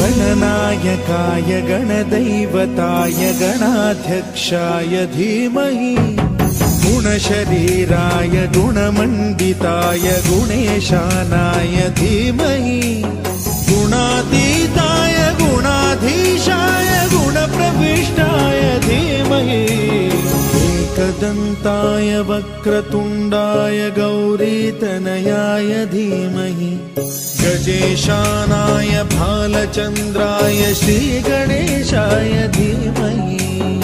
गणनायकाय गणदैवताय गणाध्यक्षाय धीमहि गुणशरीराय गुणमण्डिताय गुणेशानाय धीमहि गुणातीताय गुणाधीशाय गुणप्रविष्टाय धीमहि एकदन्ताय वक्रतुण्डाय गौरीतनयाय धीमहि गजेशानाय भालचन्द्राय श्रीगणेशाय धीमहि